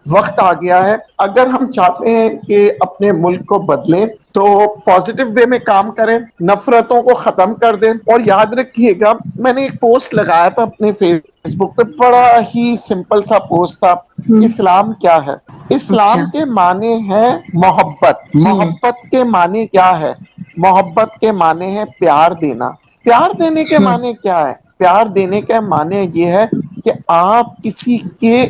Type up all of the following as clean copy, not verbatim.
وقت آ گیا ہے. اگر ہم چاہتے ہیں کہ اپنے ملک کو بدلیں تو پازیٹیو وے میں کام کریں, نفرتوں کو ختم کر دیں. اور یاد رکھیے گا, میں نے ایک پوسٹ لگایا تھا اپنے فیس بک پہ, بڑا ہی سمپل سا پوسٹ تھا, اسلام کیا ہے. اچھا. اسلام کے معنی ہے محبت. محبت کے معنی کیا ہے؟ محبت کے معنی ہے پیار دینا. پیار دینے کے معنی کیا ہے؟ پیار دینے کا معنی یہ ہے کہ آپ کسی کے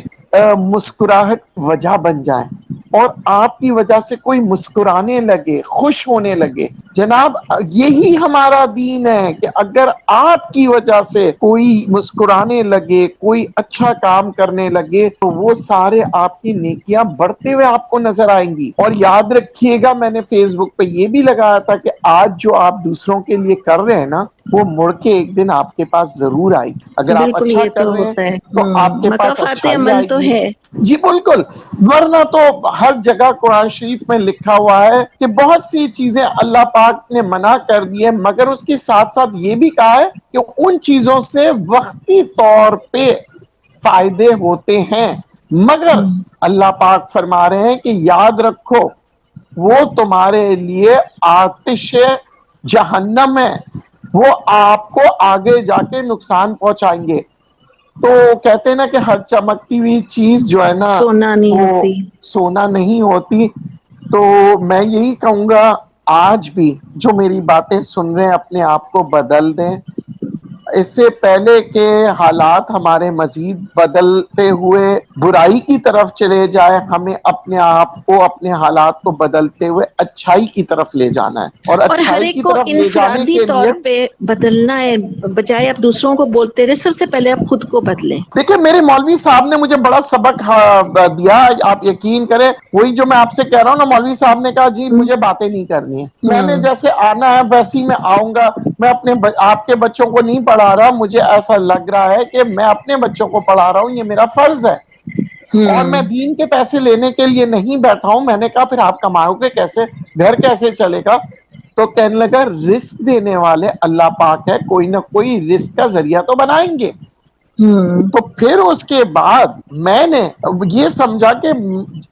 مسکراہٹ وجہ بن جائیں, اور آپ کی وجہ سے کوئی مسکرانے لگے, خوش ہونے لگے. جناب یہی ہمارا دین ہے کہ اگر آپ کی وجہ سے کوئی مسکرانے لگے, کوئی اچھا کام کرنے لگے, تو وہ سارے آپ کی نیکیاں بڑھتے ہوئے آپ کو نظر آئیں گی. اور یاد رکھیے گا, میں نے فیس بک پہ یہ بھی لگایا تھا کہ آج جو آپ دوسروں کے لیے کر رہے ہیں نا, وہ مڑ کے ایک دن آپ کے پاس ضرور آئے گی. اگر آپ بالکل اچھا یہ کر تو رہے ہیں ہوتا ہے. تو آپ کے پاس مکافات اچھائی عمل آئے تو گی. ہے. جی بالکل, ورنہ تو ہر جگہ قرآن شریف میں لکھا ہوا ہے کہ بہت سی چیزیں اللہ پاک نے منع کر دی ہے, مگر اس کے ساتھ ساتھ یہ بھی کہا ہے کہ ان چیزوں سے وقتی طور پہ فائدے ہوتے ہیں, مگر اللہ پاک فرما رہے ہیں کہ یاد رکھو وہ تمہارے لیے آتش جہنم ہے, وہ آپ کو آگے جا کے نقصان پہنچائیں گے. تو کہتے ہیں نا کہ ہر چمکتی ہوئی چیز جو ہے نا سونا نہیں وہ ہوتی. سونا نہیں ہوتی. تو میں یہی کہوں گا, آج بھی جو میری باتیں سن رہے ہیں اپنے آپ کو بدل دیں. اس سے پہلے کہ حالات ہمارے مزید بدلتے ہوئے برائی کی طرف چلے جائے, ہمیں اپنے آپ کو, اپنے حالات کو بدلتے ہوئے اچھائی کی طرف لے جانا ہے. اور ہر اچھائی ایک کی کو طرف لے جانے انفرادی کے طور لیے پہ بدلنا ہے, بجائے آپ دوسروں کو بولتے رہے, سب سے پہلے آپ خود کو بدلیں. دیکھیں میرے مولوی صاحب نے مجھے بڑا سبق دیا, آپ یقین کریں. وہی جو میں آپ سے کہہ رہا ہوں نا, مولوی صاحب نے کہا جی مجھے باتیں نہیں کرنی ہے, میں نے جیسے آنا ہے ویسے ہی میں آؤں گا. میں اپنے آپ کے بچوں کو نہیں پڑھا رہا, مجھے ایسا لگ رہا ہے کہ میں اپنے بچوں کو پڑھا رہا ہوں, یہ میرا فرض ہے. اور میں دین کے پیسے لینے کے لیے نہیں بیٹھا ہوں. میں نے کہا پھر آپ کماؤ گے کیسے, گھر کیسے چلے گا؟ تو کہنے لگا رزق دینے والے اللہ پاک ہے, کوئی نہ کوئی رزق کا ذریعہ تو بنائیں گے. تو پھر اس کے بعد میں نے یہ سمجھا کہ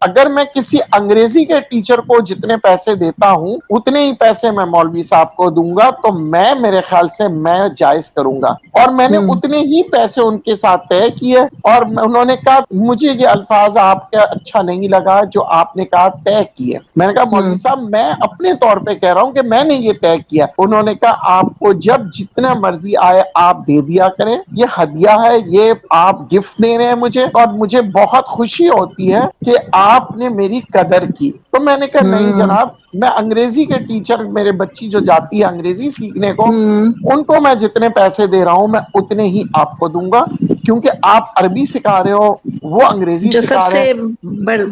اگر میں کسی انگریزی کے ٹیچر کو جتنے پیسے دیتا ہوں اتنے ہی پیسے میں مولوی صاحب کو دوں گا, تو میں میرے خیال سے میں جائز کروں گا. اور میں نے اتنے ہی پیسے ان کے ساتھ طے کیے, اور انہوں نے کہا مجھے یہ الفاظ آپ کا اچھا نہیں لگا جو آپ نے کہا طے کیے. میں نے کہا مولوی صاحب میں اپنے طور پہ کہہ رہا ہوں کہ میں نے یہ طے کیا. انہوں نے کہا آپ کو جب جتنا مرضی آئے آپ دے دیا کریں, یہ ہدیہ ہے, یہ آپ گفٹ دے رہے ہیں مجھے, اور مجھے بہت خوشی ہوتی ہے کہ آپ نے میری قدر کی. تو میں نے کہا نہیں جناب, میں انگریزی کے ٹیچر, میرے بچی جو جاتی ہے انگریزی سیکھنے کو, ان کو میں جتنے پیسے دے رہا ہوں میں اتنے ہی آپ کو دوں گا, کیونکہ آپ عربی سکھا رہے ہو, وہ انگریزی جو سب سکھا رہے سے ہیں.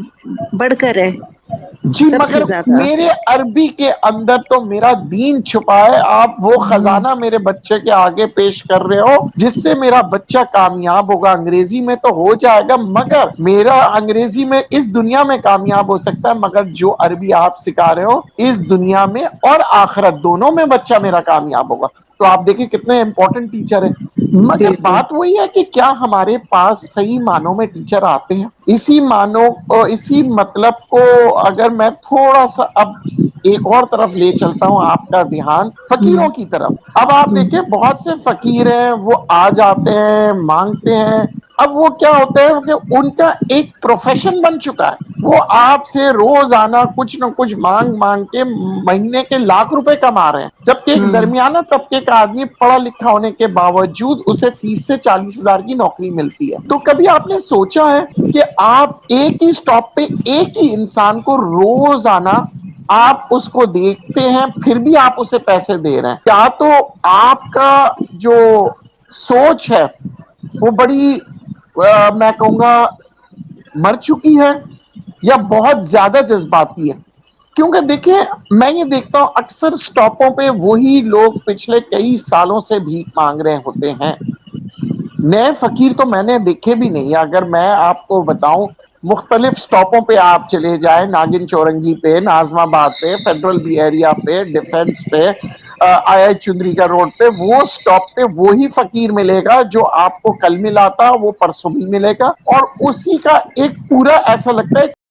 بڑھ کر ہے, جی سب سے مگر زیادہ. میرے عربی کے اندر تو میرا دین چھپا ہے, آپ وہ خزانہ میرے بچے کے آگے پیش کر رہے ہو جس سے میرا بچہ کامیاب ہوگا. انگریزی میں تو ہو جائے گا, مگر میرا انگریزی میں اس دنیا میں کامیاب ہو سکتا ہے, مگر جو عربی آپ سکھا رہے ہو اس دنیا میں اور آخرت دونوں میں بچہ میرا کامیاب ہوگا. تو آپ دیکھیں کتنے امپورٹنٹ ٹیچر ہیں. مگر بالکل. بات وہی ہے کہ کیا ہمارے پاس صحیح معنوں میں ٹیچر آتے ہیں؟ اسی معنوں, اسی مطلب کو اگر میں تھوڑا سا اب ایک اور طرف لے چلتا ہوں آپ کا دھیان, فقیروں کی طرف. اب آپ دیکھیں بہت سے فقیر ہیں, وہ آ جاتے ہیں, مانگتے ہیں. اب وہ کیا ہوتا ہے کہ ان کا ایک پروفیشن بن چکا ہے, وہ آپ سے روز آنا کچھ نہ کچھ مانگ مانگ کے مہینے کے لاکھ روپے کما رہے ہیں, جبکہ ایک درمیانہ طبقے کا آدمی پڑھا لکھا ہونے کے باوجود اسے 30 سے 40 ہزار کی نوکری ملتی ہے. تو کبھی آپ نے سوچا ہے کہ آپ ایک ہی سٹاپ پہ ایک ہی انسان کو روز آنا آپ اس کو دیکھتے ہیں, پھر بھی آپ اسے پیسے دے رہے ہیں؟ کیا تو آپ کا جو سوچ ہے وہ بڑی میں کہوں گا مر چکی ہے, یا بہت زیادہ جذباتی ہے؟ کیونکہ دیکھیں میں یہ دیکھتا ہوں اکثر سٹاپوں پہ وہی لوگ پچھلے کئی سالوں سے بھیک مانگ رہے ہوتے ہیں. نئے فقیر تو میں نے دیکھے بھی نہیں. اگر میں آپ کو بتاؤں مختلف سٹاپوں پہ آپ چلے جائیں، ناگن چورنگی پہ، نازم آباد پہ، فیڈرل بی ایریا پہ، ڈیفنس پہ، آئی آئی چندری کا روڈ پہ، وہ سٹاپ پہ وہی فقیر ملے گا جو آپ کو کل ملا تھا، وہ پرسوں بھی ملے گا، اور اسی کا ایک پورا ایسا لگتا ہے